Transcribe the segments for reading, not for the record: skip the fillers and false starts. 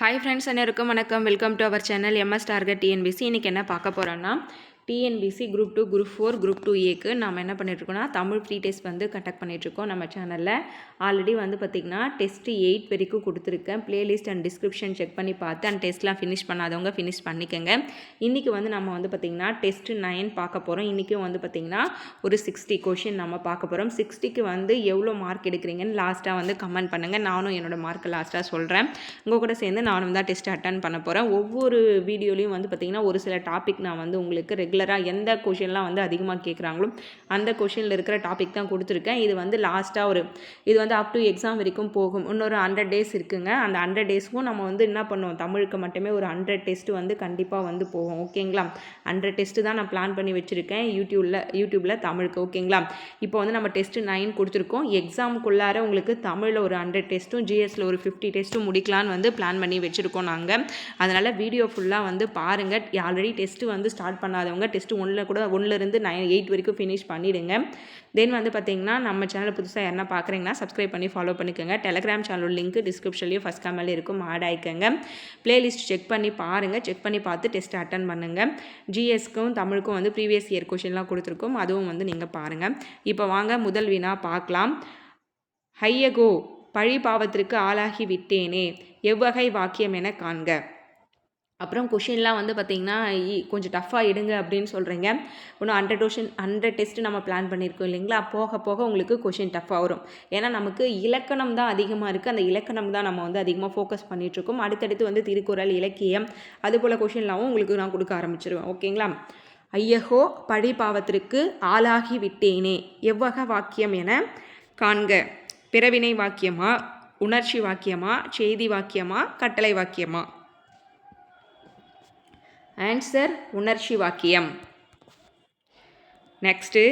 Hi friends, அனைவருக்கும் வணக்கம். Welcome to our channel MS target TNPSC. இன்றைக்கி என்ன பார்க்க போகிறோன்னா, டிஎன்பிசி குரூப் 2, குரூப் 4, குரூப் 2ஏக்கு நம்ம என்ன பண்ணிகிட்ருக்கோன்னா தமிழ் ப்ரீ டெஸ்ட் கண்டக்ட் பண்ணிகிட்ருக்கோம் நம்ம சேனலில். ஆல்ரெடி பார்த்திங்கன்னா டெஸ்ட்டு 8 வரைக்கும் கொடுத்துருக்கேன். ப்ளேலிஸ்ட் அண்ட் டிஸ்கிரிப்ஷன் செக் பண்ணி பார்த்து அந்த டெஸ்ட்லாம் ஃபினிஷ் பண்ணாதவங்க ஃபினிஷ் பண்ணிக்கோங்க. இன்றைக்கி நம்ம பார்த்திங்கன்னா டெஸ்ட்டு 9 பார்க்க போகிறோம். இன்றைக்கும் பார்த்திங்கன்னா ஒரு 60 கொஷின் நம்ம பார்க்க போகிறோம். 60க்கு எவ்வளோ மார்க் எடுக்கிறீங்கன்னு லாஸ்ட்டாக கமெண்ட் பண்ணுங்கள். நானும் என்னோடய மார்க்கை லாஸ்ட்டாக சொல்கிறேன். உங்கள் கூட சேர்ந்து நானும் தான் டெஸ்ட் அட்டன் பண்ண போகிறேன். ஒவ்வொரு வீடியோலையும் பார்த்திங்கன்னா ஒரு சில டாபிக் நான் உங்களுக்கு ரெகுலராக எந்த கொஷின்லாம் அதிகமாக கேட்குறாங்களோ அந்த கொஷினில் இருக்கிற டாபிக் தான் கொடுத்துருக்கேன். இது லாஸ்ட்டாக இது அப் டு எக்ஸாம் வரைக்கும் போகும். இன்னொரு 100 டேஸ் இருக்குங்க. அந்த 100 டேஸ்க்கும் நம்ம என்ன பண்ணுவோம், தமிழுக்கு மட்டுமே ஒரு 100 டெஸ்ட்டு கண்டிப்பாக போகும். ஓகேங்களா? 100 டெஸ்ட்டு தான் நான் பிளான் பண்ணி வச்சுருக்கேன் யூடியூப்பில் தமிழுக்கு. ஓகேங்களா? இப்போ நம்ம டெஸ்ட்டு 9 கொடுத்துருக்கோம். எக்ஸாமுக்குள்ளார உங்களுக்கு தமிழில் ஒரு 100 டெஸ்ட்டும் ஜிஎஸில் ஒரு 50 டெஸ்ட்டும் முடிக்கலான்னு பிளான் பண்ணி வச்சுருக்கோம் நாங்கள். அதனால் வீடியோ ஃபுல்லாக பாருங்கள். ஆல்ரெடி டெஸ்ட்டு ஸ்டார்ட் பண்ணாதவங்க டெஸ்ட்டு 1லேருந்து 8 வரைக்கும் ஃபினிஷ் பண்ணிவிடுங்க. தென் பார்த்தீங்கன்னா நம்ம சேனலை புதுசாக யாருன்னா பார்க்குறீங்கன்னா சப்ஸ்கிரைப் பண்ணி ஃபாலோ பண்ணிக்கோங்க. டெலிகிராம் சேனல் லிங்க் டிஸ்கிரிப்ஷன்லேயும் ஃபஸ்ட் கமெண்ட்ல இருக்கும், ஆட் ஆகிக்கோங்க. ப்ளேலிஸ்ட் செக் பண்ணி பாருங்கள். செக் பண்ணி பார்த்து டெஸ்ட் அட்டன் பண்ணுங்கள். ஜிஎஸ்க்கும் தமிழுக்கும் ப்ரீவியஸ் இயர் கொஷின்லாம் கொடுத்துருக்கோம். அதுவும் நீங்கள் பாருங்கள். இப்போ வாங்க முதல் வினா பார்க்கலாம். ஹையகோ, பழி பாவத்திற்கு ஆளாகி விட்டேனே, எவ்வகை வாக்கியம் என காண்க. அப்புறம் கொஷின்லாம் பார்த்திங்கன்னா கொஞ்சம் டஃப்பாக எடுங்க அப்படின்னு சொல்கிறீங்க. இன்னும் 100 டெஸ்ட்டு நம்ம பிளான் பண்ணியிருக்கோம் இல்லைங்களா? போக போக உங்களுக்கு கொஷின் டஃப்பாக வரும். ஏன்னா நமக்கு இலக்கணம் தான் அதிகமாக இருக்குது. அந்த இலக்கணம் தான் நம்ம அதிகமாக ஃபோக்கஸ் பண்ணிகிட்ருக்கோம். அடுத்தடுத்து திருக்குறள், இலக்கியம் அதுபோல் கொஷின்லாம் உங்களுக்கு நான் கொடுக்க ஆரம்பிச்சிருவேன். ஓகேங்களா? ஐயகோ, பழி பாவத்திற்கு ஆளாகி விட்டேனே, எவ்வகை வாக்கியம் என காண்க. பிறவினை வாக்கியமா, உணர்ச்சி வாக்கியமா, செய்தி வாக்கியமா, கட்டளை வாக்கியமா? ஆன்சர் உணர்ச்சி வாக்கியம். நெக்ஸ்ட்டு,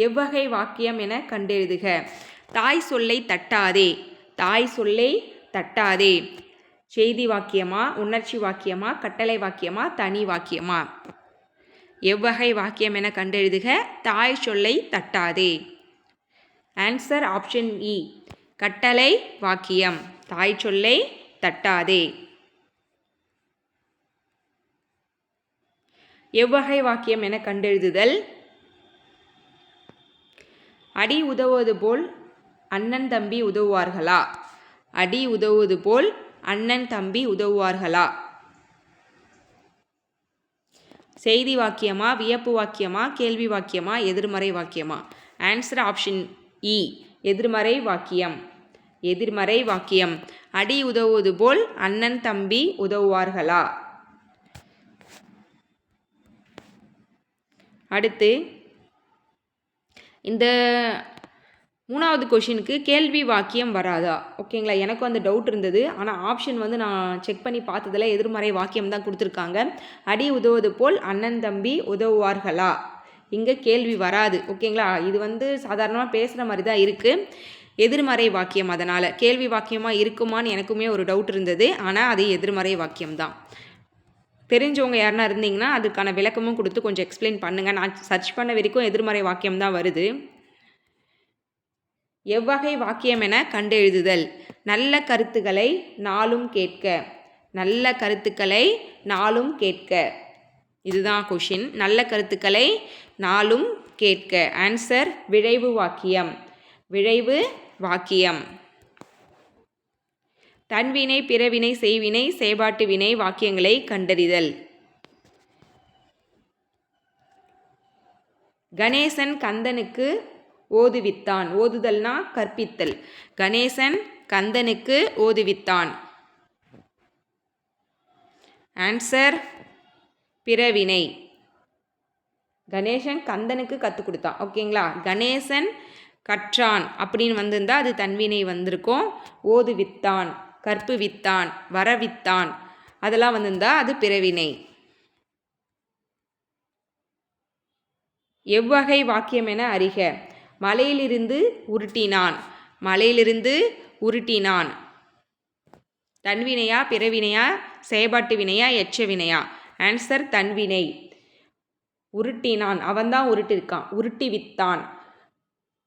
எவ்வகை வாக்கியம் என கண்டெழுதுக. தாய் சொல்லை தட்டாதே, தாய் சொல்லை தட்டாதே, செய்தி வாக்கியமா, உணர்ச்சி வாக்கியமா, கட்டளை வாக்கியமா, தனி வாக்கியமா? எவ்வகை வாக்கியம் என கண்டெழுதுக. தாய் சொல்லை தட்டாதே. ஆன்சர் ஆப்ஷன் இ, கட்டளை வாக்கியம். தாய் சொல்லை தட்டாதே. எவ்வகை வாக்கியம் என கண்டெழுதுதல். அடி உதவுவது போல் அண்ணன் தம்பி உதவுவார்களா, அடி உதவுவது போல் அண்ணன் தம்பி உதவுவார்களா? செய்தி வாக்கியமா, வியப்பு வாக்கியமா, கேள்வி வாக்கியமா, எதிர்மறை வாக்கியமா? ஆன்சர் ஆப்ஷன் இ, எதிர்மறை வாக்கியம். எதிர்மறை வாக்கியம். அடி உதவுவது போல் அண்ணன் தம்பி உதவுவார்களா? அடுத்து இந்த 3வது கொஷினுக்கு கேள்வி வாக்கியம் வராதா? ஓகேங்களா? எனக்கும் அந்த டவுட் இருந்தது. ஆனால் ஆப்ஷன் நான் செக் பண்ணி பார்த்ததில் எதிர்மறை வாக்கியம் தான் கொடுத்துருக்காங்க. அடி உதவுவது போல் அண்ணன் தம்பி உதவுவார்களா? இங்கே கேள்வி வராது. ஓகேங்களா? இது சாதாரணமாக பேசுகிற மாதிரி தான் இருக்குது. எதிர்மறை வாக்கியம். அதனால் கேள்வி வாக்கியமாக இருக்குமான்னு எனக்குமே ஒரு டவுட் இருந்தது. ஆனால் அது எதிர்மறை வாக்கியம்தான். தெரிஞ்சவங்க யாருன்னா இருந்தீங்கன்னா அதுக்கான விளக்கமும் கொடுத்து கொஞ்சம் எக்ஸ்பிளைன் பண்ணுங்கள். நான் சர்ச் பண்ண வரைக்கும் எதிர்மறை வாக்கியம் தான் வருது. எவ்வகை வாக்கியம் என கண்டெழுதுதல். நல்ல கருத்துக்களை நாளும் கேட்க, நல்ல கருத்துக்களை நாளும் கேட்க. இதுதான் கொஷின். நல்ல கருத்துக்களை நாளும் கேட்க. ஆன்சர் விழைவு வாக்கியம். விழைவு வாக்கியம். தன்வினை, பிறவினை, செய்வினை, செயற்பாட்டு வினை வாக்கியங்களை கண்டறிதல். கணேசன் கந்தனுக்கு ஓதுவித்தான். ஓதுதல்னா கற்பித்தல். கணேசன் கந்தனுக்கு ஓதுவித்தான். ஆன்சர் பிறவினை. கணேசன் கந்தனுக்கு கற்றுக் கொடுத்தான். ஓகேங்களா? கணேசன் கற்றான் அப்படின்னு வந்திருந்தால் அது தன்வினை வந்திருக்கும். ஓதுவித்தான், கற்பித்தான், வரவித்தான் அதெல்லாம் வந்திருந்தால் அது பிறவினை. எவ்வகை வாக்கியம் என அறிக. மலையிலிருந்து உருட்டினான், மலையிலிருந்து உருட்டினான். தன்வினையா, பிறவினையா, செயற்பாட்டு வினையா, எச்ச வினையா? ஆன்சர் தன்வினை. உருட்டினான், அவன்தான் உருட்டிருக்கான். உருட்டி வித்தான்,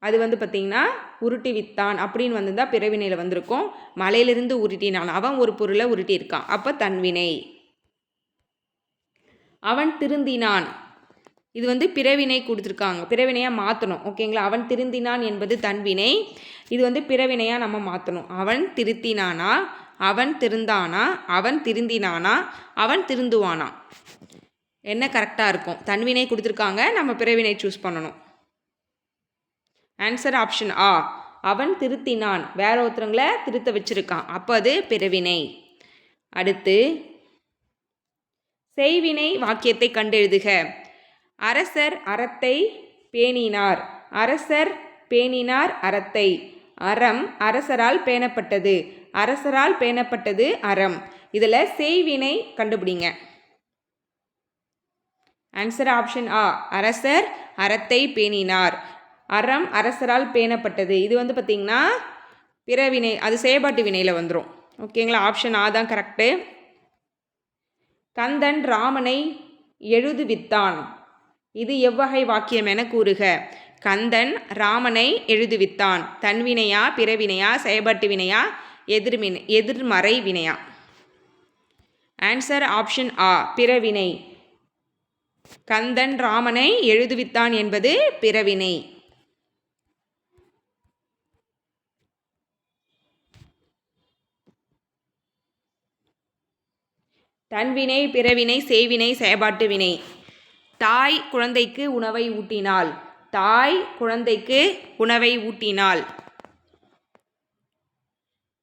அது பார்த்திங்கன்னா உருட்டிவித்தான் அப்படின்னு வந்திருந்தால் பிறவினையில் வந்திருக்கும். மலையிலிருந்து உருட்டினான், அவன் ஒரு பொருளை உருட்டியிருக்கான், அப்போ தன்வினை. அவன் திருந்தினான், இது வந்து பிறவினை கொடுத்துருக்காங்க, பிறவினையாக மாற்றணும். ஓகேங்களா? அவன் திருந்தினான் என்பது தன்வினை, இது வந்து பிறவினையாக நம்ம மாற்றணும். அவன் திருத்தினானா, அவன் திருந்தானா, அவன் திருந்தினானா, அவன் திருந்துவானா, என்ன கரெக்டாக இருக்கும்? தன்வினை கொடுத்துருக்காங்க, நம்ம பிறவினை சூஸ் பண்ணணும். ஆன்சர் ஆப்ஷன் ஆ. அவன் திருத்தினான், வேற ஒருத்தவங்களை திருத்த வச்சிருக்கான், அப்போ அது பிறவினை. அடுத்து செய்வினை வாக்கியத்தை கண்டெழுதுக. அரசர் அறத்தை பேணினார், அரசர் பேணினார் அறத்தை. அறம் அரசரால் பேணப்பட்டது, அரசரால் பேணப்பட்டது அறம். இதில் செய்வினை கண்டுபிடிங்க. ஆன்சர் ஆப்ஷன் ஆ. அரசர் அறத்தை பேணினார், அறம் அரசரால் பேணப்பட்டது. இது வந்து பார்த்திங்கன்னா பிறவினை, அது செயற்பாட்டு வினையில் வந்துடும். ஓகேங்களா? ஆப்ஷன் ஆ தான் கரெக்டு. கந்தன் ராமனை எழுதுவித்தான், இது எவ்வகை வாக்கியம் என கூறுக. கந்தன் ராமனை எழுதுவித்தான், தன்வினையா, பிறவினையா, செயற்பாட்டு வினையா, எதிர்மறை வினையா? ஆன்சர் ஆப்ஷன் ஆ, பிறவினை. கந்தன் ராமனை எழுதுவித்தான் என்பது பிறவினை. தன்வினை, பிறவினை, செய்வினை, செயற்பாட்டு வினை. தாய் குழந்தைக்கு உணவை ஊட்டினாள், தாய் குழந்தைக்கு உணவை ஊட்டினாள்.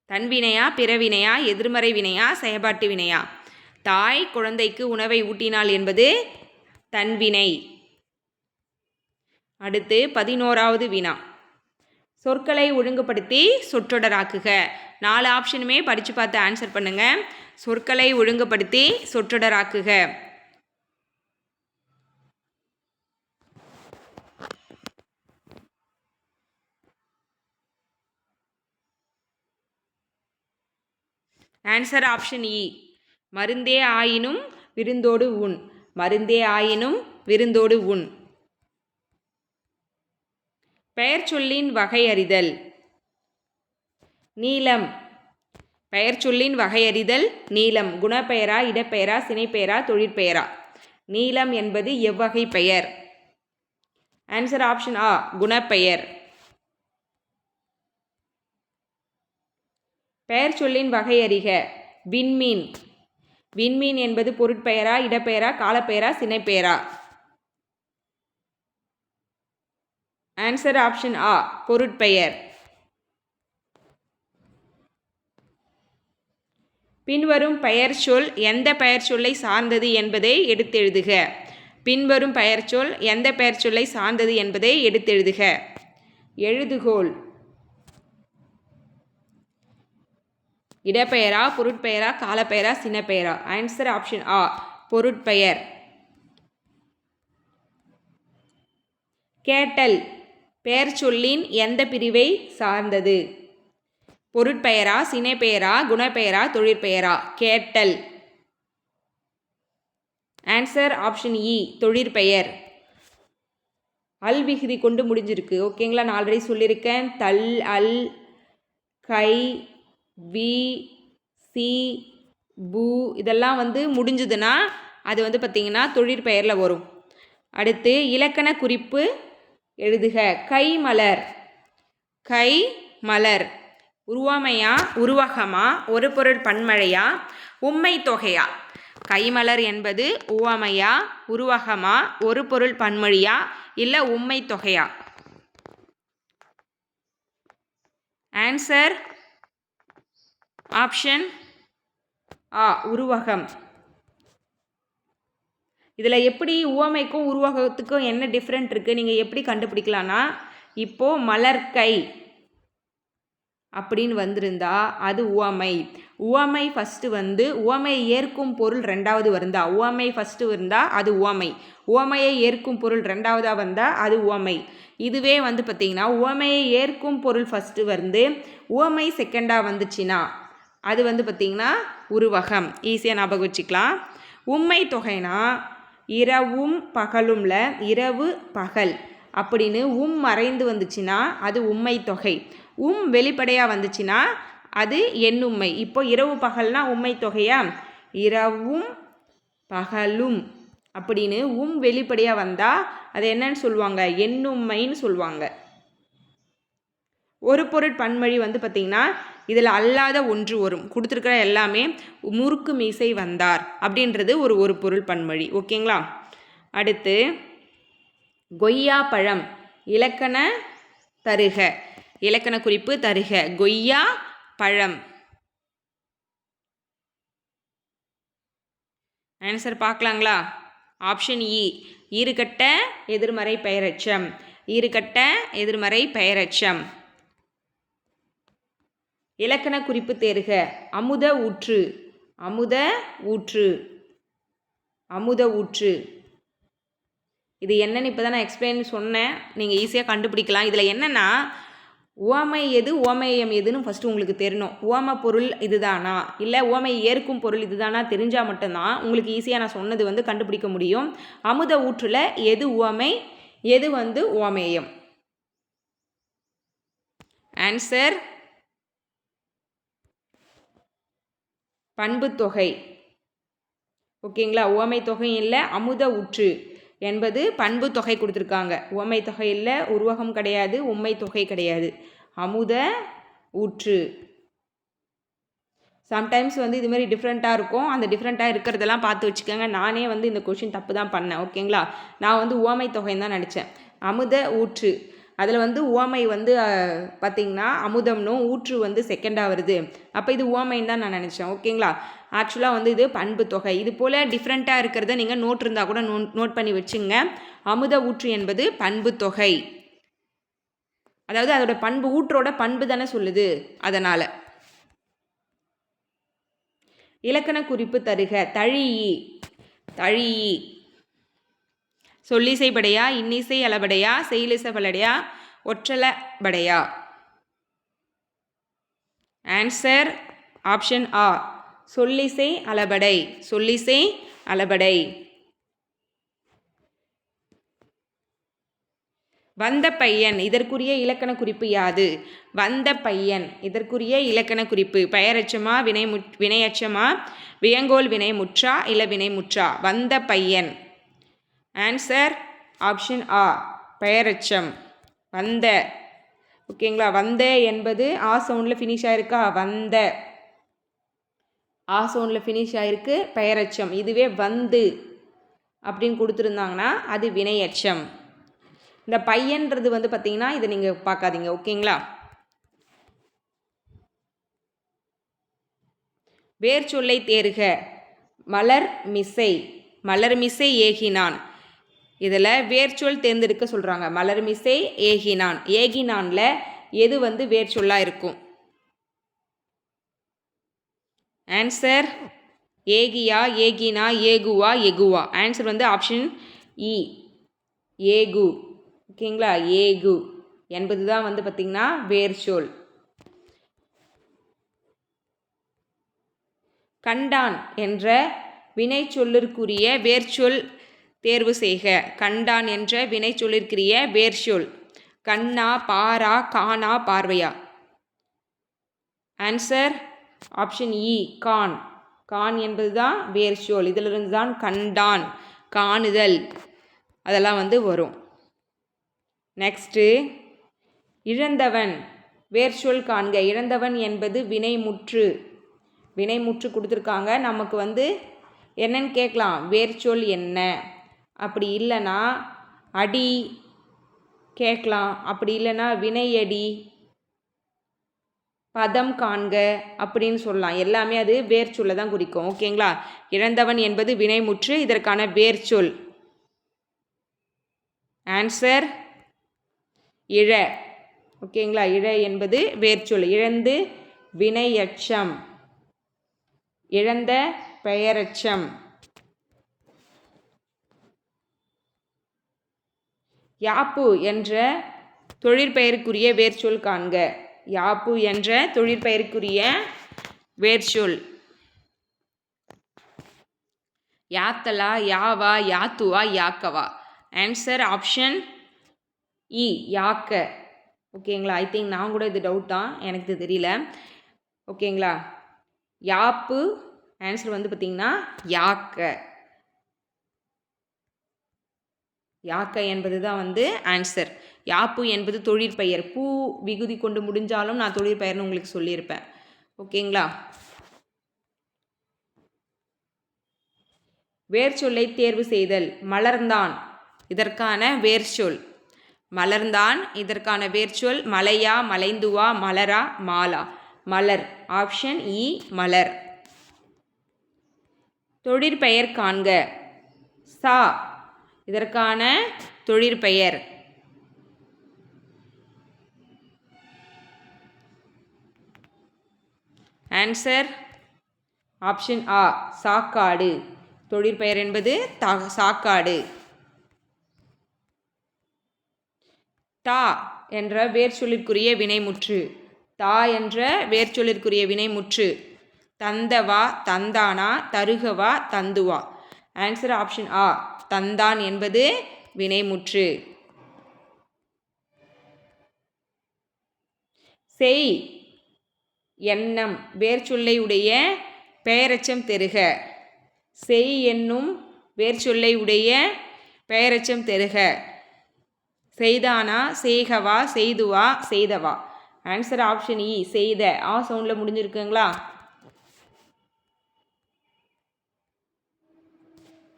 தன்வினையா, பிறவினையா, எதிர்மறை வினையா, செயற்பாட்டு வினையா? தாய் குழந்தைக்கு உணவை ஊட்டினாள் என்பது தன்வினை. அடுத்து 11வது வினா. சொற்களை ஒழுங்குபடுத்தி சொற்றொடராக்குக. 4 ஆப்ஷனுமே படித்து பார்த்து ஆன்சர் பண்ணுங்க. சொற்களை ஒழுங்குபடுத்தி சொற்றொடராக்குக. ஆன்சர் ஆப்ஷன் இ. மருந்தே ஆயினும் விருந்தோடு உண், மருந்தே ஆயினும் விருந்தோடு உண். பெயர் சொல்லின் வகை அறிதல். நீலம், பெயர் சொல்லின் வகை அறிதல். நீலம் குணப்பெயரா, இடப்பெயரா, சினைப்பெயரா, தொழிற்பெயரா? நீலம் என்பது எவ்வகை பெயர்? ஆன்சர் ஆப்ஷன் ஆ, குணப்பெயர். பெயர் சொல்லின் வகை அறிக. விண்மீன், விண்மீன் என்பது பொருட்பெயரா, இடப்பெயரா, காலப்பெயரா, சினைப்பெயரா? ஆன்சர் ஆப்ஷன் ஆ, பொருட்பெயர். பின்வரும் பெயர் சொல் எந்த பெயர் சொல்லை சார்ந்தது என்பதை எடுத்தெழுதுக. பின்வரும் பெயர் சொல் எந்த பெயர் சொல்லை சார்ந்தது என்பதை எடுத்தெழுதுக. எழுதுகோல் இடப்பெயரா, பொருட்பெயரா, காலப்பெயரா, சினப்பெயரா? ஆன்சர் ஆப்ஷன் ஆ, பொருட்பெயர். கேட்டல் பெயர் சொல்லின் எந்த பிரிவை சார்ந்தது? பொருட்பெயரா, சினைப்பெயரா, குணப்பெயரா, தொழிற்பெயரா? கேட்டல். ஆன்சர் ஆப்ஷன் இ, தொழிற்பெயர். அல் விகுதி கொண்டு முடிஞ்சிருக்கு. ஓகேங்களா? நான் ஆல்ரெடி சொல்லியிருக்கேன். தல், அல், கை, வி, சி, பூ இதெல்லாம் வந்து முடிஞ்சதுன்னா அது வந்து பார்த்திங்கன்னா தொழிற்பெயரில் வரும். அடுத்து இலக்கண குறிப்பு எழுதுக. கை மலர், கை மலர் உருவாமையா, உருவகமா, ஒரு பொருள் பன்மழையா, உம்மை தொகையா? கைமலர் என்பது உவமையா, உருவகமா, ஒரு பொருள் பன்மொழியா, இல்லை உம்மை தொகையா? ஆன்சர் ஆப்ஷன் ஆ, உருவகம். இதில் எப்படி உவமைக்கும் உருவகத்துக்கும் என்ன டிஃப்ரெண்ட் இருக்குது நீங்கள் எப்படி கண்டுபிடிக்கலான்னா, இப்போது மலர்கை அப்படின்னு வந்திருந்தா அது உவமை. உவமை ஃபஸ்ட்டு வந்து உவமையை ஏற்கும் பொருள் ரெண்டாவது வருந்தா, உவமை ஃபஸ்ட்டு இருந்தால் அது உவமை. உவமையை ஏற்கும் பொருள் ரெண்டாவதாக வந்தால் அது உவமை. இதுவே வந்து பார்த்திங்கன்னா உவமையை ஏற்கும் பொருள் ஃபஸ்ட்டு வந்து உவமை செகண்டாக வந்துச்சுன்னா அது வந்து பார்த்திங்கன்னா உருவகம். ஈஸியாக ஞாபகம் வச்சுக்கலாம். உம்மை தொகைனா இரவும் பகலும்ல இரவு பகல், அப்படின்னு மறைந்து வந்துச்சுன்னா அது உம்மை தொகை. வெளிப்படையாக வந்துச்சுன்னா அது எண்ணும்மை. இப்போ இரவு பகல்னா உம்மை தொகையா? இரவும் பகலும் அப்படின்னு வெளிப்படையாக வந்தால் அது என்னன்னு சொல்லுவாங்க? எண்ணும்மைன்னு சொல்லுவாங்க. ஒரு பொருட் பன்மொழி பார்த்திங்கன்னா இதில் அல்லாத ஒன்று வரும். கொடுத்துருக்கிற எல்லாமே முறுக்கு மீசை வந்தார் அப்படின்றது ஒரு பொருள் பன்மொழி. ஓகேங்களா? அடுத்து கொய்யா பழம் இலக்கண தருக. இலக்கண குறிப்பு தருக. கொய்யா பழம். ஆன்சர் பார்க்கலாங்களா? ஆப்ஷன் இ ஈறுகட்ட எதிர்மறை பெயரெச்சம். ஈறுகட்ட எதிர்மறை பெயரெச்சம். இலக்கண குறிப்பு தேர்க. அமுத ஊற்று. அமுத ஊற்று. அமுத ஊற்று. இது என்னன்னு இப்போ தான் நான் எக்ஸ்பிளைன் சொன்னேன். நீங்கள் ஈஸியாக கண்டுபிடிக்கலாம். இதில் என்னென்னா உவமை எது உவமேயம் எதுன்னு ஃபஸ்ட்டு உங்களுக்கு தெரியணும். உவம பொருள் இதுதானா இல்லை உவமை ஏற்கும் பொருள் இதுதானா தெரிஞ்சால் மட்டும்தான் உங்களுக்கு ஈஸியாக நான் சொன்னது கண்டுபிடிக்க முடியும். அமுத ஊற்றில் எது உவமை எது உவமேயம்? ஆன்சர் பண்பு தொகை. ஓகேங்களா? உவமை தொகை இல்லை, அமுத ஊற்று என்பது பண்பு தொகை கொடுத்துருக்காங்க. உவமை தொகை இல்லை, உருவகம் கிடையாது, உம்மை தொகை கிடையாது. அமுத ஊற்று. சம்டைம்ஸ் இதுமாரி டிஃப்ரெண்ட்டாக இருக்கும். அந்த டிஃப்ரெண்ட்டாக இருக்கிறதெல்லாம் பார்த்து வச்சுக்கோங்க. நானே இந்த கொஷின் தப்பு தான் பண்ணேன். ஓகேங்களா? நான் உவமை தொகைன்னு தான் நினச்சேன். அமுத ஊற்று அதில் உவமை பார்த்திங்கன்னா அமுதம்னும் ஊற்று செகண்டாக வருது. அப்போ இது உவமைன்னு தான் நான் நினச்சேன். ஓகேங்களா? ஆக்சுவலாக இது பண்பு தொகை. இது போல் டிஃப்ரெண்ட்டாக இருக்கிறத நீங்கள் நோட் இருந்தால் கூட நோட் பண்ணி வச்சுங்க. அமுத ஊற்று என்பது பண்பு தொகை. அதாவது அதோட பண்பு ஊற்றோட பண்பு தானே சொல்லுது, அதனால். இலக்கண குறிப்பு தருக. தழீஇ. தழீஇ சொல்லிசை படையா, இன்னிசை அளபடையா, செயலிசை பலடையா, ஒற்றல படையா? ஆன்சர் ஆப்ஷன் ஆ சொல்லிசை அளபடை. சொல்லிசை அளபடை. வந்த பையன் இதற்குரிய இலக்கண குறிப்பு யாது? வந்த பையன் இதற்குரிய இலக்கண குறிப்பு பெயரெச்சமா வினையச்சமா வியங்கோல் வினைமுற்றா இல்லை வினைமுற்றா? வந்த பையன். ஆன்சர் ஆப்ஷன் ஆ பெயரெச்சம். வந்த. ஓகேங்களா? வந்த என்பது ஆ சவுண்டில் ஃபினிஷ் ஆயிருக்கா? வந்த ஆ சவுண்டில் ஃபினிஷ் ஆயிருக்கு, பெயரெச்சம். இதுவே வந்து அப்படின்னு கொடுத்துருந்தாங்கன்னா அது வினையச்சம். இந்த பையன்றது பார்த்திங்கன்னா இதை நீங்கள் பார்க்காதீங்க. ஓகேங்களா? வேர் சொல்லை தேர்க. மலர் மிசை. மலர் மிசை ஏகினான். இதில் வேர்ச்சொல் தேர்ந்தெடுக்க சொல்கிறாங்க. மலர் மிசை ஏகினான். ஏகினானில் எது வேர்ச்சொல்லாக இருக்கும்? ஆன்சர் ஏகியா, ஏகினா, ஏகுவா, எகுவா. ஆன்சர் ஆப்ஷன் இ ஏகு. ஓகேங்களா? ஏகு என்பது தான் பார்த்திங்கன்னா வேர்ச்சொல். கண்டான் என்ற வினை சொல்லிற்குரிய வேர்ச்சொல் தேர்வு செய்க. கண்டான் என்ற வினை சொல்லிற்குரிய வேர்ச்சொல். கண்ணா, பாரா, காணா, பார்வையா? ஆன்சர் ஆப்ஷன் இ கான். கான் என்பது தான் வேர்ச்சொல். இதிலிருந்து தான் கண்டான், காணுதல் அதெல்லாம் வரும். நெக்ஸ்ட்டு இழந்தவன். வேர்ச்சொல் காண்க. இழந்தவன் என்பது வினைமுற்று. வினைமுற்று கொடுத்துருக்காங்க. நமக்கு என்னன்னு கேட்கலாம், வேர்ச்சொல் என்ன? அப்படி இல்லைன்னா அடி கேட்கலாம். அப்படி இல்லைன்னா வினையடி, பதம் காண்க அப்படின்னு சொல்லலாம். எல்லாமே அது வேர்ச்சொல்லை தான் குறிக்கும். ஓகேங்களா? இழந்தவன் என்பது வினைமுற்று. இதற்கான வேர்ச்சொல் ஆன்சர் இழ. ஓகேங்களா? இழ என்பது வேர்ச்சொல். இழந்து வினையச்சம். இழந்த பெயரெச்சம். யாப்பு என்ற தொழிற்பெயருக்குரிய வேர்ச்சொல் காண்க. யாப்பு என்ற தொழிற்பெயருக்குரிய வேர்ச்சொல். யாத்தலா, யாவா, யாத்துவா, யாக்கவா? ஆன்சர் ஆப்ஷன் இ யாக்க. ஓகேங்களா? ஐ திங்க் நான் கூட இது டவுட் தான், எனக்கு இது தெரியல. ஓகேங்களா? யாப்பு ஆன்சர் வந்து பார்த்திங்கன்னா யாக்க. யாக்க என்பது தான் வந்து ஆன்சர். யாப்பு என்பது தொழிற்பெயர். பூ விகுதி கொண்டு முடிஞ்சாலும் நான் தொழிற்பெயர்னு உங்களுக்கு சொல்லியிருப்பேன். ஓகேங்களா? வேர்ச்சொல்லை தேர்வு செய்தல். மலர்ந்தான் இதற்கான வேர்ச்சொல். மலர்ந்தான் இதற்கான வேர்ச்சொல் மலையா, மலைந்துவா, மலரா, மாலா. மலர். ஆப்ஷன் இ மலர். தொழிற்பெயர் காண்க. சா இதற்கான தொழிற்பெயர் ஆன்சர் ஆப்ஷன் ஆ சாக்காடு. தொழிற்பெயர் என்பது சாக்காடு. தா என்ற வேர்ச்சொல்லிற்குரிய வினைமுற்று. தா என்ற வேர்ச்சொல்லிற்குரிய வினைமுற்று தந்தவா, தந்தானா, தருகவா, தந்துவா. ஆன்சர் ஆப்ஷன் ஆ தந்தான் என்பது வினைமுற்று. செய் எண்ணம் வேர்ச்சொல்லை உடைய பெயரெச்சம் தெருக. செய் என்னும் வேர்ச்சொல்லை உடைய பெயரெச்சம் தெருக. செய்தானா, செய்கவா, செய்துவா, செய்தவா. ஆன்சர் ஆப்ஷன் இ செய்த. ஆ சவுண்டில் முடிஞ்சிருக்குங்களா?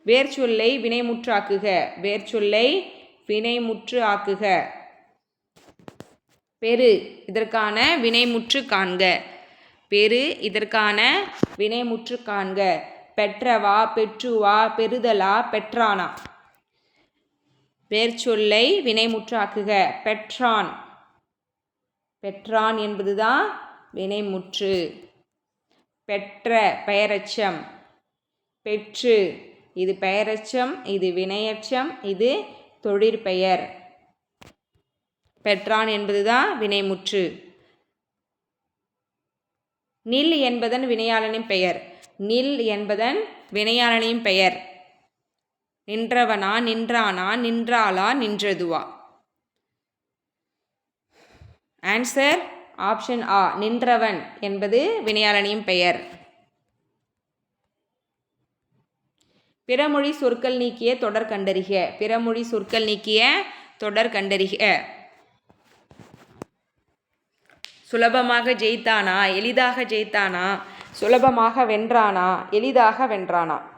வேர்ச்சொல்லை வினைமுற்றாக்குக. வேர்ச்சொல்லை வினைமுற்று ஆக்குக. பெரு இதற்கான வினைமுற்று காண்க. பெரு இதற்கான வினைமுற்று காண்க. பெற்றவா, பெற்றுவா, பெறுதலா, பெற்றானா. வேர்ச்சொல்லை வினைமுற்றாக்குக. பெற்றான். பெற்றான் என்பதுதான் வினைமுற்று. பெற்ற பெயரெச்சம். பெற்று இது பெயரெச்சம், இது வினையெச்சம், இது தொழிற்பெயர். பெற்றான் என்பதுதான் வினைமுற்று. நில் என்பதன் வினையாளனின் பெயர். நில் என்பதன் வினையாளனின் பெயர். நின்றவனா, நின்றானா, நின்றாளா, நின்றதுவா. ஆன்சர் ஆப்ஷன் ஆ நின்றவன் என்பது வினையாளனின் பெயர். பிறமொழி சொற்கள் நீக்கிய தொடர் கண்டறிக. பிறமொழி சொற்கள் நீக்கிய தொடர் கண்டறிக. சுலபமாக ஜெயித்தானா, எளிதாக ஜெயித்தானா, சுலபமாக வென்றானா, எளிதாக வென்றானா.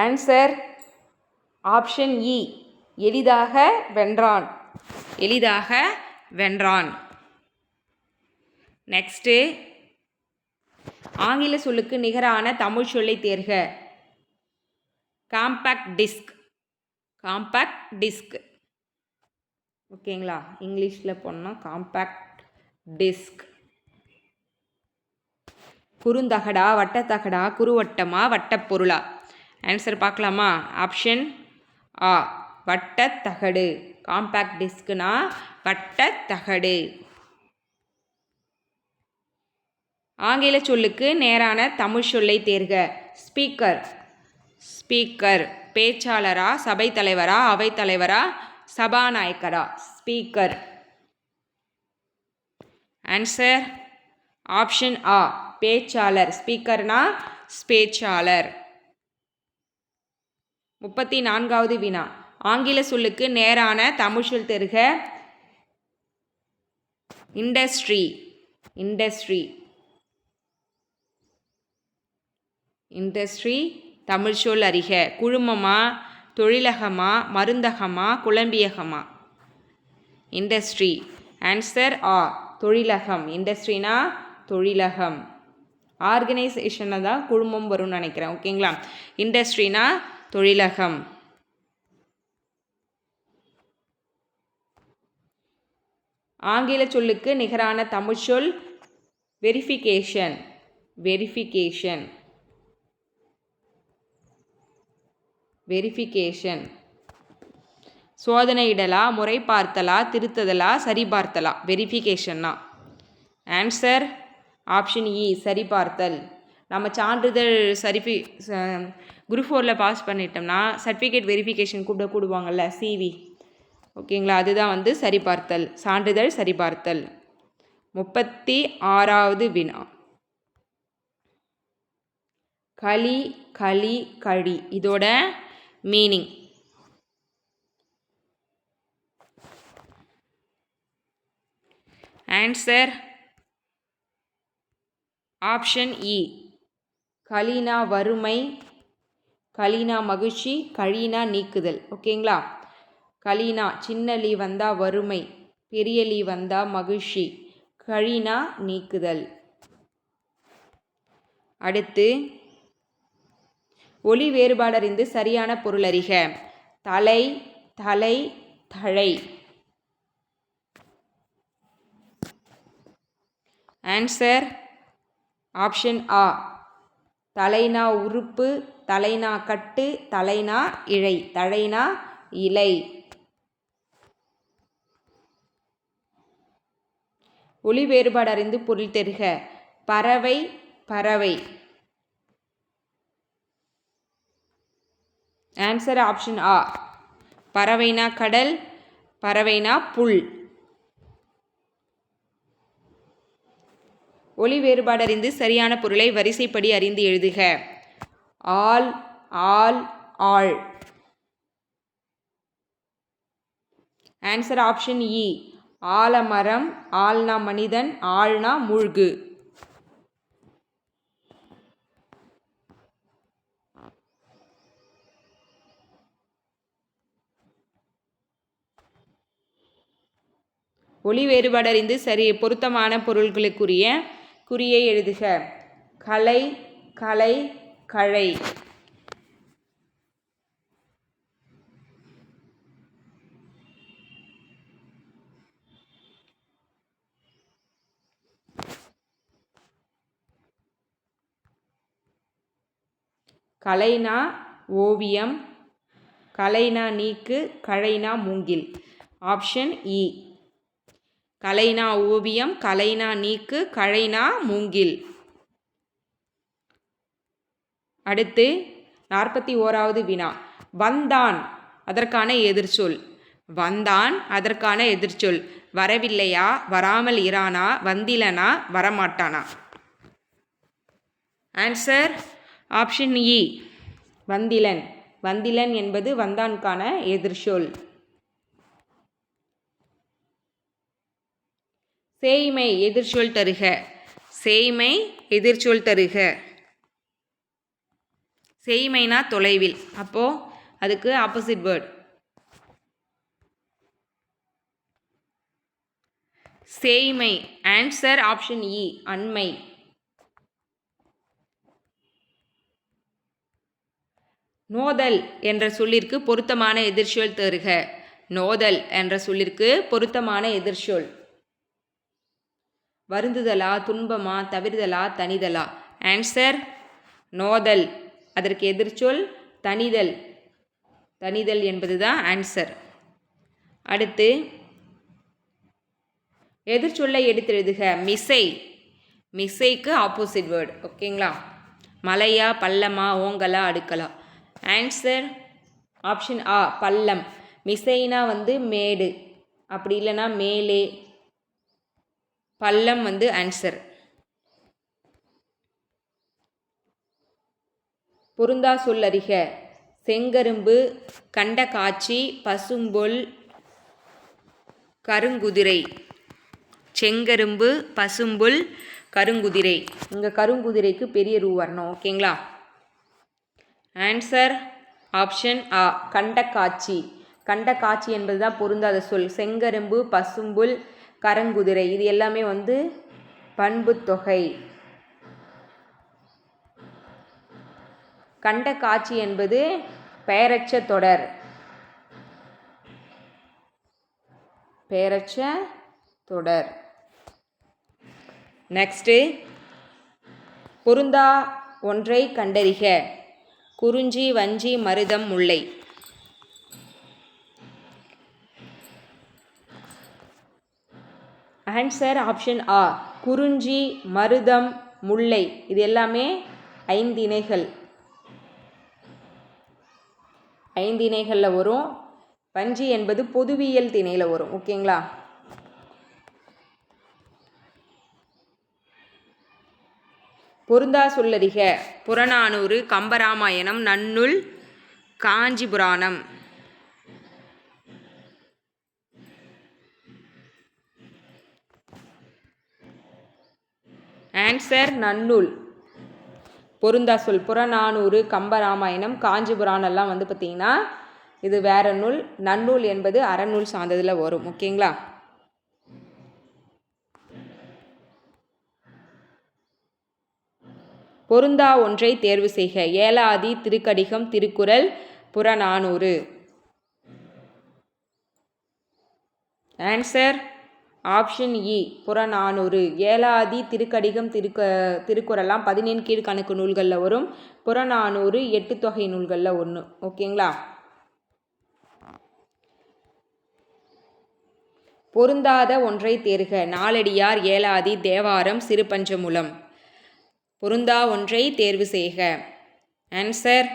ஆன்சர் ஆப்ஷன் இ எளிதாக வென்றான். எளிதாக வென்றான். நெக்ஸ்ட்டு ஆங்கில சொல்லுக்கு நிகரான தமிழ் சொல்லை தேர்க. Compact disk. Compact disk. ஓகேங்களா? இங்கிலீஷில் போனால் காம்பேக்ட் டிஸ்க். குறுந்தகடா, வட்டத்தகடா, குறுவட்டமா, வட்டப்பொருளா. ஆன்சர் பார்க்கலாமா? ஆப்ஷன் ஆ வட்டத்தகடு. காம்பேக்ட் டிஸ்க்னா வட்டத்தகடு. ஆங்கில சொல்லுக்கு நேரான தமிழ் சொல்லை தேர்க. ஸ்பீக்கர். ஸ்பீக்கர் பேச்சாளரா, சபை தலைவரா, அவை தலைவரா, சபாநாயகரா. ஸ்பீக்கர். ஆன்சர் ஆப்ஷன் ஆ பேச்சாளர். ஸ்பீக்கர்னா பேச்சாளர். 34வது வினா. ஆங்கில சொல்லுக்கு நேரான தமிழ் சொல் தேர்க. இண்டஸ்ட்ரி. இண்டஸ்ட்ரி. இண்டஸ்ட்ரி தமிழ் சொல் அறிக. குழுமமா, தொழிலகமா, மருந்தகமா, குழம்பியகமா. இண்டஸ்ட்ரி. ஆன்சர் ஆ தொழிலகம். இண்டஸ்ட்ரினா தொழிலகம். ஆர்கனைசேஷனில் தான் குழுமம் வரும்னு நினைக்கிறேன். ஓகேங்களா? இண்டஸ்ட்ரினா தொழிலகம். ஆங்கில சொல்லுக்கு நிகரான தமிழ் சொல் வெரிஃபிகேஷன். வெரிஃபிகேஷன். வெரிஃபிகேஷன். சோதனையிடலா, முறை பார்த்தலா, திருத்துதலா, சரிபார்த்தலா? வெரிஃபிகேஷன்னா. ஆன்சர் ஆப்ஷன் இ, சரிபார்த்தல். நம்ம சான்றிதழ் குரூப் 4 பாஸ் பண்ணிட்டோம்னா சர்டிஃபிகேட் வெரிஃபிகேஷன் கூடுவாங்கள்ல, சிவி. ஓகேங்களா, அதுதான் வந்து சரிபார்த்தல், சான்றிதழ் சரிபார்த்தல். 36வது வினா. களி, களி, கழி இதோட மீனிங். ஆன்சர் ஆப்ஷன் இ. களினா வறுமை, களினா மகிழ்ச்சி, கழினா நீக்குதல். ஓகேங்களா, களினா சின்ன லீ வந்தா வறுமை, பெரிய லீ வந்தா மகிழ்ச்சி, கழினா நீக்குதல். அடுத்து ஒலி வேறுபாடறிந்து சரியான பொருள் அறிக. தலை, தலை, தழை. ஆன்சர் ஆப்ஷன் ஆ. தலைனா உறுப்பு, தலைனா கட்டு, தலைனா இழை, தழைனா இலை. ஒலி வேறுபாடு அறிந்து பொருள் தெரிக. பறவை, பறவை. ஆன்சர் ஆப்ஷன் ஆ. பறவைனா கடல், பறவைனா புல். ஒலி வேறுபாடு அறிந்து சரியான பொருளை வரிசைப்படி அறிந்து எழுதுக. ஆல், ஆல், ஆள். ஆன்சர் ஆப்ஷன் இ. ஆலமரம், ஆள்னா மனிதன், ஆள்னா மூழ்கு. ஒலி வேறுபாடு அறிந்து பொருத்தமான பொருள்களுக்குரிய குறியை எழுதுக. கலை, கலை, கழை. கலைனா ஓவியம், கலைனா நீக்கு, கழைனா மூங்கில். ஆப்ஷன் இ. கலைனா ஓவியம், கலைனா நீக்கு, கழைனா மூங்கில். அடுத்து 41வது வினா. வந்தான் அதற்கான எதிர்ச்சொல். வந்தான் அதற்கான எதிர்ச்சொல். வரவில்லையா, வராமல் இரானா, வந்திலனா, வரமாட்டானா? ஆன்சர் ஆப்ஷன் இ. வந்திலன். வந்திலன் என்பது வந்தானுக்கான எதிர்ச்சொல். சேய்மை எதிர்ச்சொல் தருக. சேய்மை எதிர்ச்சொல் தருக. சேய்மைனா தொலைவில், அப்போ அதுக்கு ஆப்போசிட் வேர்ட். சேய்மை. ஆன்சர் ஆப்ஷன் இ. அண்மை. நோதல் என்ற சொல்லிற்கு பொருத்தமான எதிர்ச்சொல் தருக. நோதல் என்ற சொல்லிற்கு பொருத்தமான எதிர்ச்சொல். வருந்துதலா, துன்பமா, தவிர்தலா, தனிதலா? ஆன்சர் நோதல். அதற்கு எதிர்ச்சொல் தனிதல். தனிதல் என்பதுதான் ஆன்சர். அடுத்து எதிர்ச்சொல்லை எடுத்தெழுதுக. மிசை. மிசைக்கு ஆப்போசிட் வேர்டு. ஓகேங்களா, மலையா, பள்ளமா, ஓங்கலா, அடுக்கலா? ஆன்சர் ஆப்ஷன் ஆ. பள்ளம். மிசைனா வந்து மேடு, அப்படி இல்லைன்னா மேலே. பள்ளம் வந்து ஆன்சர். பொருந்தா சொல் அறிக. செங்கரும்பு, கண்ட காட்சி, பசும்பொல், கருங்குதிரை. செங்கரும்பு, பசும்புல், கருங்குதிரை. இங்கே கருங்குதிரைக்கு பெரிய ரூ வரணும். ஓகேங்களா, ஆன்சர் ஆப்ஷன் ஆ. கண்ட காட்சி. கண்ட காட்சி என்பது தான் பொருந்தாத சொல். செங்கரும்பு, பசும்புல், கருங்குதிரை இது எல்லாமே வந்து பண்பு தொகை. கண்ட காட்சி என்பது பெயரற்ற தொடர். பெயரற்ற தொடர். நெக்ஸ்ட்டு பொருந்தா ஒன்றை கண்டறிக. குறிஞ்சி, வஞ்சி, மருதம், முல்லை. ஆன்சர் ஆப்ஷன் ஆ. குறிஞ்சி, மருதம், முல்லை இது எல்லாமே 5 இணைகள். 5 இணைகளில் வரும். வஞ்சி என்பது பொதுவியல் திணையில் வரும். ஓகேங்களா? பொருந்தா சொல்லறிக. புறநானூறு, கம்பராமாயணம், நன்னூல், காஞ்சிபுராணம். ஆன்சர் நன்னூல். பொருந்தா சொல் புறநானூறு, கம்பராமாயணம், காஞ்சிபுராணம்லாம் வந்து பார்த்திங்கன்னா இது வேற நூல். நன்னூல் என்பது அறநூல் சார்ந்ததில் வரும். ஓகேங்களா? பொருந்தா ஒன்றை தேர்வு செய்க. ஏலாதி, திருக்கடிகம், திருக்குறள், புறநானூறு. ஆன்சர் ஆப்ஷன் இ. புறநானூறு. ஏலாதி, திருக்கடிகம், திருக்குறள்லாம் 14 கீழ்கணக்கு நூல்களில் வரும். புறநானூறு 8 தொகை நூல்களில் ஒன்று. ஓகேங்களா? பொருந்தாத ஒன்றை தேர்க. நாலடியார், ஏலாதி, தேவாரம், சிறுபஞ்சமூலம். பொருந்தா ஒன்றை தேர்வு செய்க. ஆன்சர்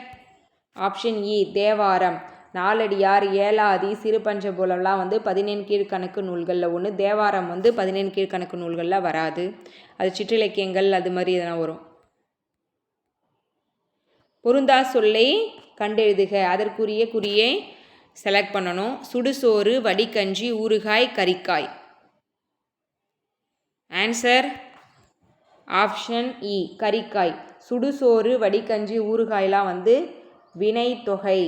ஆப்ஷன் இ. தேவாரம். நாலடியார், ஏலாதி, சிறுபஞ்சமூலம்லாம் வந்து 14 கீழ்கணக்கு நூல்களில் ஒன்று. தேவாரம் வந்து 14 கீழ்கணக்கு நூல்களில் வராது. அது சிற்றிலக்கியங்கள் அது மாதிரி எதனா வரும். பொருந்தா சொல்லை கண்டெழுதுக. அதற்குரிய குறியை செலக்ட் பண்ணணும். சுடுசோறு, வடிகஞ்சி, ஊறுகாய், கறிக்காய். ஆன்சர் ஆப்ஷன் இ. கறிக்காய். சுடுசோறு, வடிகஞ்சி, ஊறுகாயெலாம் வந்து வினைத்தொகை.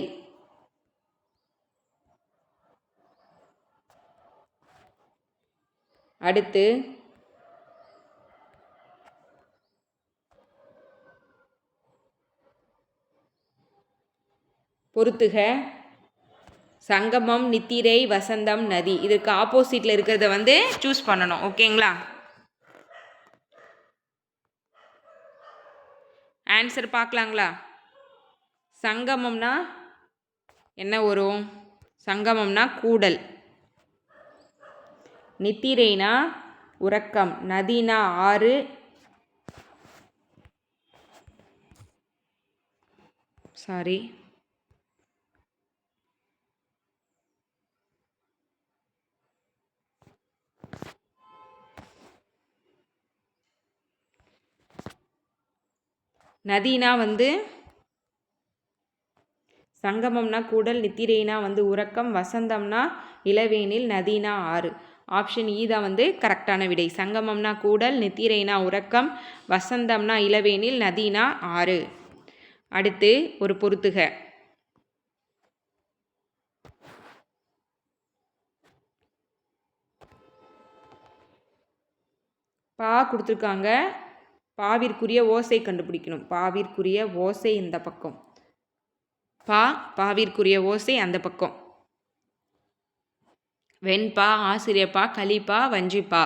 அடுத்து பொறுத்துக. சங்கமம், நித்திரை, வசந்தம், நதி. இதற்கு ஆப்போசிட்டில் இருக்கிறத வந்து சூஸ் பண்ணணும். ஓகேங்களா? ஆன்சர் பார்க்கலாங்களா? சங்கமம்னா என்ன வரும்? சங்கமம்னா கூடல். நித்திரைனா உறக்கம். நதினா ஆறு. சாரி நதினா வந்து சங்கமம்னா கூடல், நித்திரைனா வந்து உறக்கம், வசந்தம்னா இளவேனில், நதினா ஆறு. ஆப்ஷன் இ தான் வந்து கரெக்டான விடை. சங்கமம்னா கூடல், நித்திரைனா உறக்கம், வசந்தம்னா இளவேனில், நதினா ஆறு. அடுத்து ஒரு பொறுத்துக. பா கொடுத்துருக்காங்க. பாவிற்குரிய ஓசை கண்டுபிடிக்கணும். பாவிற்குரிய ஓசை இந்த பக்கம். பாவிற்குரிய ஓசை அந்த பக்கம். வெண்பா, ஆசிரியப்பா, கலிப்பா, வஞ்சிப்பா.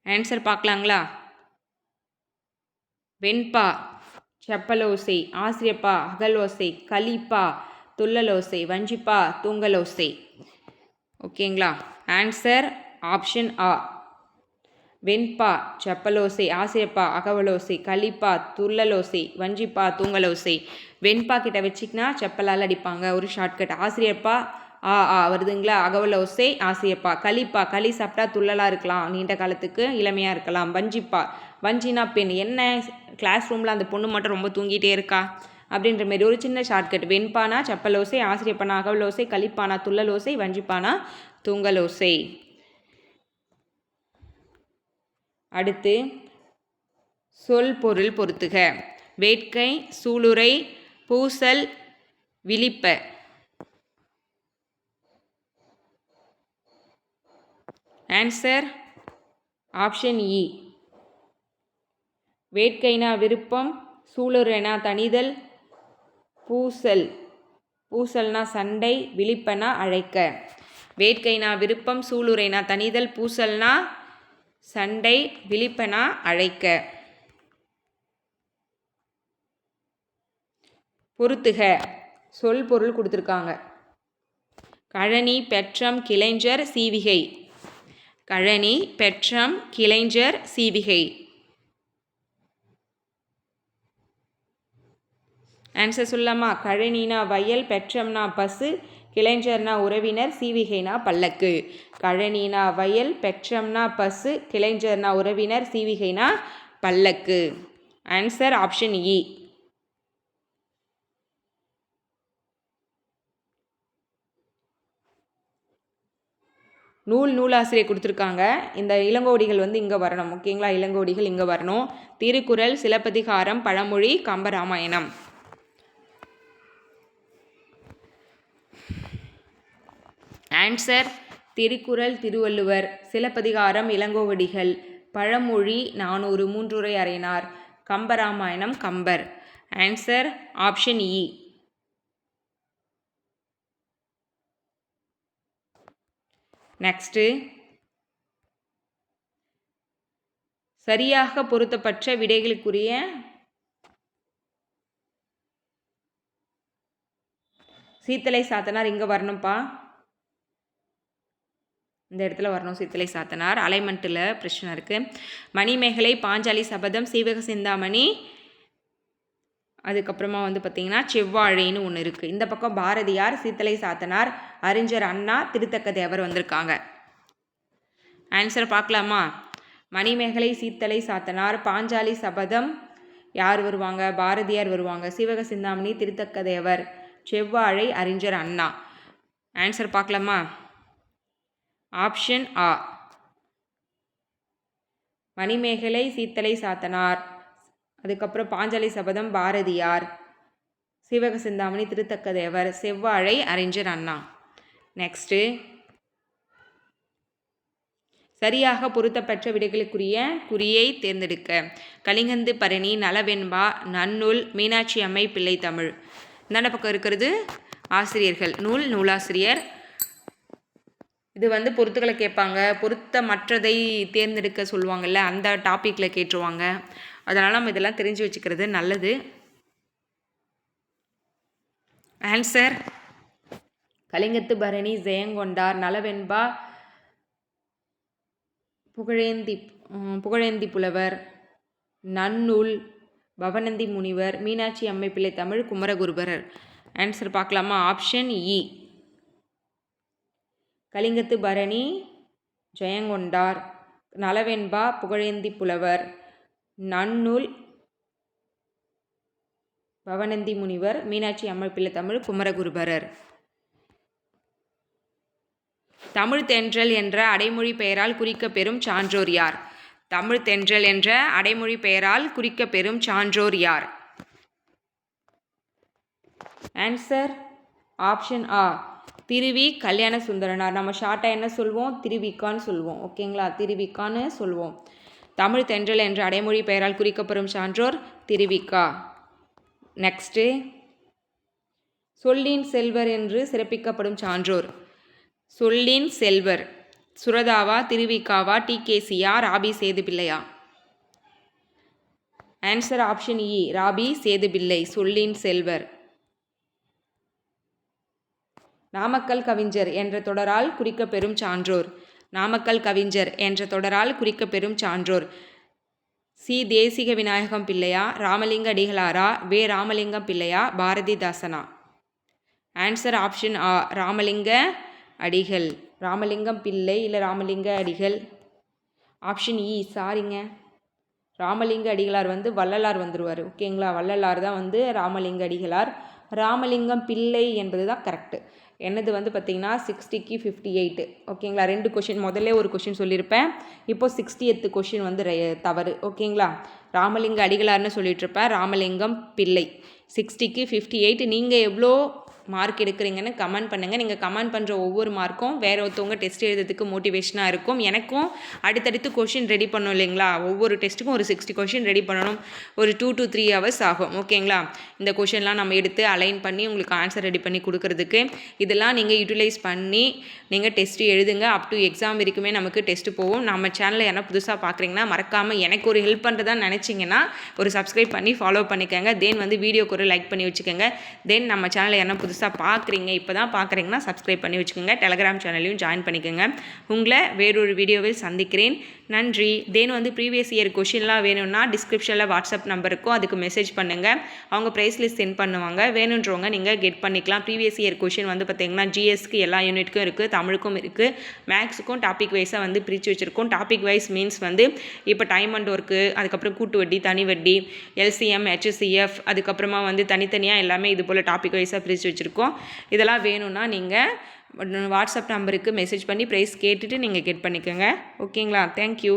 ஆன்சர் பார்க்கலாங்களா? வெண்பா செப்பலோசை, ஆசிரியப்பா அகலோசை, கலிப்பா துள்ளலோசை, வஞ்சிப்பா தூங்கலோசை. ஓகேங்களா? ஆன்சர் ஆப்ஷன் ஆ. வெண்பா செப்பலோசை, ஆசிரியப்பா அகவலோசை, கலிப்பா துள்ளலோசை, வஞ்சிப்பா தூங்கலோசை. வெண்பா கிட்ட வச்சிக்கினா செப்பலால் அடிப்பாங்க. ஒரு ஷார்ட்கட். ஆசிரியப்பா வருதுங்களா? அகவலோசை ஆசிரியப்பா. கலிப்பா களி சாப்பிட்டா துள்ளலாக இருக்கலாம், நீண்ட காலத்துக்கு இளமையாக இருக்கலாம். வஞ்சிப்பா வஞ்சினா பெண். என்ன கிளாஸ் ரூமில் அந்த பொண்ணு மட்டும் ரொம்ப தூங்கிட்டே இருக்கா அப்படின்ற மாரி ஒரு சின்ன ஷார்ட்கட். வெண்பானா செப்பலோசை, ஆசிரியப்பானா அகவலோசை, கலிப்பானா துள்ளலோசை, வஞ்சிப்பானா தூங்கலோசை. அடுத்து சொல் பொருள் பொறுத்துக. வேட்கை, சூளுரை, பூசல், விழிப்ப. ஆன்சர் ஆப்ஷன் இ. வேட்கைனா விருப்பம், சூளுரைனா தணிதல், பூசல்னா சண்டை, விழிப்பனா அழைக்க. வேட்கைனா விருப்பம், சூளுரைனா தணிதல், பூசல்னா சண்டை, விழிப்பனா அழைக்க. பொறுத்துக. சொல் பொருள் கொடுத்துருக்காங்க. கழனி, பெற்றம், கிளைஞர், சீவிகை. கழனி, பெற்றம், கிளைஞர், சீவிகை. ஆன்சர் சொல்லலாமா? கழனினா வயல், பெற்றம்னா பசு, கிளைஞர்னா உறவினர், சீவிகைனா பல்லக்கு. கழனினா வயல், பெற்றம்னா பசு, கிளைஞர்னா உறவினர், சீவிகைனா பல்லக்கு. ஆன்சர் ஆப்ஷன் இ. நூலாசிரியர் கொடுத்துருக்காங்க. இந்த இளங்கோடிகள் வந்து இங்கே வரணும். ஓகேங்களா? இளங்கோடிகள் இங்கே வரணும். திருக்குறள், சிலப்பதிகாரம், பழமொழி, கம்பராமாயணம். ஆன்சர் திருக்குறள் திருவள்ளுவர், சிலப்பதிகாரம் இளங்கோவடிகள், பழமொழி 400 மூன்றுரை அறையினார், கம்பராமாயணம் கம்பர். ஆன்சர் ஆப்ஷன் இ. நெக்ஸ்ட்டு, சரியாக பொருத்தப்பட்ட விடைகளுக்குரிய சீத்தலை சாத்தனார் இங்கே வரணும்ப்பா. இந்த இடத்துல வரணும் சீத்தலை சாத்தனார். அலைமெண்ட்டில் பிரச்சனை இருக்குது. மணிமேகலை, பாஞ்சாலி சபதம், சீவக சிந்தாமணி, அதுக்கப்புறமா வந்து பார்த்திங்கன்னா செவ்வாழைன்னு ஒன்று இருக்குது. இந்த பக்கம் பாரதியார், சீத்தலை சாத்தனார், அறிஞர் அண்ணா, திருத்தக்க தேவர் வந்திருக்காங்க. ஆன்சர் பார்க்கலாமா? மணிமேகலை, சீத்தலை சாத்தனார், பாஞ்சாலி சபதம் யார் வருவாங்க? பாரதியார் வருவாங்க. சீவக சிந்தாமணி, திருத்தக்க தேவர், செவ்வாழை, அறிஞர் அண்ணா. ஆன்சர் பார்க்கலாமா? ஆப்ஷன் ஆ. மணிமேகலை, சீத்தலை சாத்தனார், அதுக்கப்புறம் பாஞ்சாலி சபதம் பாரதியார், சீவக சிந்தாமணி திருத்தக்க தேவர், செவ்வாழை, அறிஞர் அண்ணா. நெக்ஸ்ட்டு, சரியாக பொருத்தப்பட்ட விடைகளுக்குரிய குறியை தேர்ந்தெடுக்க. கலிங்கந்து பரணி, நலவெண்பா, நன்னூல், மீனாட்சி அம்மை, பிள்ளை தமிழ். இந்த பக்கம் இருக்கிறது ஆசிரியர்கள். நூலாசிரியர். இது வந்து பொருத்துக்களை கேட்பாங்க. பொருத்தமற்றதை தேர்ந்தெடுக்க சொல்லுவாங்கள்ல, அந்த டாப்பிக்கில் கேட்டுருவாங்க. அதனால் நம்ம இதெல்லாம் தெரிஞ்சு வச்சுக்கிறது நல்லது. ஆன்சர் கலிங்கத்து பரணி, ஜெயங்கொண்டார், நலவெண்பா, புகழேந்தி புலவர், நன்னூல், பவனந்தி முனிவர், மீனாட்சி அம்மை, பிள்ளை தமிழ், குமரகுருபரர். ஆன்சர் பார்க்கலாமா? ஆப்ஷன் இ. கலிங்கத்து பரணி, ஜெயங்கொண்டார், நலவெண்பா, புகழேந்தி புலவர், நன்னூல், பவனந்தி முனிவர், மீனாட்சி அம்மை, பிள்ளை தமிழ், குமரகுருபரர். தமிழ் தென்றல் என்ற அடைமொழி பெயரால் குறிக்கப்பெறும் சான்றோர் யார்? தமிழ் தென்றல் என்ற அடைமொழி பெயரால் குறிக்கப்பெறும் சான்றோர் யார்? ஆன்சர் ஆப்ஷன் ஆ. திருவி கல்யாண சுந்தரனார். நம்ம ஷார்ட்டாக என்ன சொல்வோம்? திருவிக்கான்னு சொல்லுவோம். ஓகேங்களா? திருவிக்கான்னு சொல்லுவோம். தமிழ் தென்றல் என்ற அடைமொழி பெயரால் குறிக்கப்பெறும் சான்றோர் திருவிக்கா. நெக்ஸ்ட்டு, சொல்லின் செல்வர் என்று சிறப்பிக்கப்படும் சான்றோர். சொல்லின் செல்வர் சுரதாவா, திருவிக்காவா, டிகேசியா, ராபி சேதுபிள்ளையா? ஆன்சர் ஆப்ஷன் இ. ராபி சேதுபிள்ளை சொல்லின் செல்வர். நாமக்கல் கவிஞர் என்ற தொடரால் குறிக்கப்பெறும் சான்றோர். நாமக்கல் கவிஞர் என்ற தொடரால் குறிக்கப்பெறும் சான்றோர் சி. தேசிக விநாயகம் பிள்ளையா, ராமலிங்க அடிகளாரா, வே. ராமலிங்கம் பிள்ளையா, பாரதிதாசனா? ஆன்சர் ஆப்ஷன் ஆ. ராமலிங்க அடிகள். ராமலிங்கம் பிள்ளை இல்லை ராமலிங்க அடிகள். ஆப்ஷன் இ. சாரிங்க, ராமலிங்க அடிகளார் வந்து வள்ளலார் வந்துடுவார். ஓகேங்களா? வள்ளலார் தான் வந்து ராமலிங்க அடிகளார். ராமலிங்கம் பிள்ளை என்பது தான் கரெக்டு. என்னது வந்து பார்த்திங்கன்னா 60க்கு 58. ஓகேங்களா? 2 கொஷின், முதல்ல ஒரு கொஷின் சொல்லியிருப்பேன். இப்போது 60th கொஷின் வந்து தவறு. ஓகேங்களா? ராமலிங்க அடிகளார்னு சொல்லிட்டுருப்பேன், ராமலிங்கம் பிள்ளை. 60க்கு 58. நீங்கள் எவ்வளோ மார்க் எடுக்கிறீங்கன்னு கமெண்ட் பண்ணுங்கள். நீங்கள் கமெண்ட் பண்ணுற ஒவ்வொரு மார்க்கும் வேறு ஒருத்தவங்க டெஸ்ட் எழுதுறதுக்கு மோட்டிவேஷனாக இருக்கும். எனக்கும் அடுத்தடுத்து கொஷின் ரெடி பண்ணணும் இல்லைங்களா? ஒவ்வொரு டெஸ்ட்டுக்கும் ஒரு 60 கொஷின் ரெடி பண்ணணும். ஒரு 2 to 3 hours ஆகும். ஓகேங்களா? இந்த கொஷின்லாம் நம்ம எடுத்து அலைன் பண்ணி உங்களுக்கு ஆன்சர் ரெடி பண்ணி கொடுக்கறதுக்கு. இதெல்லாம் நீங்கள் யூட்டிலைஸ் பண்ணி நீங்கள் டெஸ்ட்டு எழுதுங்க. அப் டு எக்ஸாம் வரைக்குமே நமக்கு டெஸ்ட்டு போகும். நம்ம சேனலில் யாரா புதுசாக பார்க்குறீங்கன்னா மறக்காமல் எனக்கு ஒரு ஹெல்ப் பண்ணுறதா நினச்சிங்கன்னா ஒரு சப்ஸ்கிரைப் பண்ணி ஃபாலோ பண்ணிக்கோங்க. தென் வந்து வீடியோக்கு ஒரு லைக் பண்ணி வச்சுக்கோங்க. தென் நம்ம சேனலில் யாரா புதுசாக புதுசாக பார்க்குறீங்க, இப்போ தான் பார்க்குறீங்கன்னா சப்ஸ்கிரைப் பண்ணி வச்சுக்கோங்க. டெலகிராம் சேனலையும் ஜாயின் பண்ணிக்கோங்க. உங்களை வேறொரு வீடியோவில் சந்திக்கிறேன். நன்றி. தென் வந்து ப்ரீவியஸ் இயர் கொஷின்லாம் வேணும்னா டிஸ்கிரிப்ஷனில் வாட்ஸ்அப் நம்பர் இருக்கும், அதுக்கு மெசேஜ் பண்ணுங்கள். அவங்க ப்ரைஸ் லிஸ்ட் சென்ட் பண்ணுவாங்க. வேணுன்றவங்க நீங்கள் கெட் பண்ணிக்கலாம். ப்ரீவியஸ் இயர் கொஷின் வந்து பார்த்திங்கன்னா ஜிஎஸ்க்கு எல்லா யூனிட்க்கும் இருக்குது, தமிழுக்கும் இருக்குது, மேக்ஸுக்கும் டாபிக் வைஸாக வந்து பிரித்து வச்சுருக்கோம். டாபிக் வைஸ் மீன்ஸ் வந்து இப்போ டைம் அண்ட் ஒர்க்கு, அதுக்கப்புறம் கூட்டு வட்டி, தனி வட்டி, எல்சிஎம், HCF, அதுக்கப்புறமா வந்து தனித்தனியாக எல்லாமே இது போல் டாபிக் வைஸாக பிரித்து வச்சுருக்கோம். இதெல்லாம் வேணும்னா நீங்கள் வாட்ஸ்அப் நம்பருக்கு மெசேஜ் பண்ணி ப்ரைஸ் கேட்டுட்டு நீங்கள் கெட் பண்ணிக்கோங்க. ஓகேங்களா? தேங்க்யூ.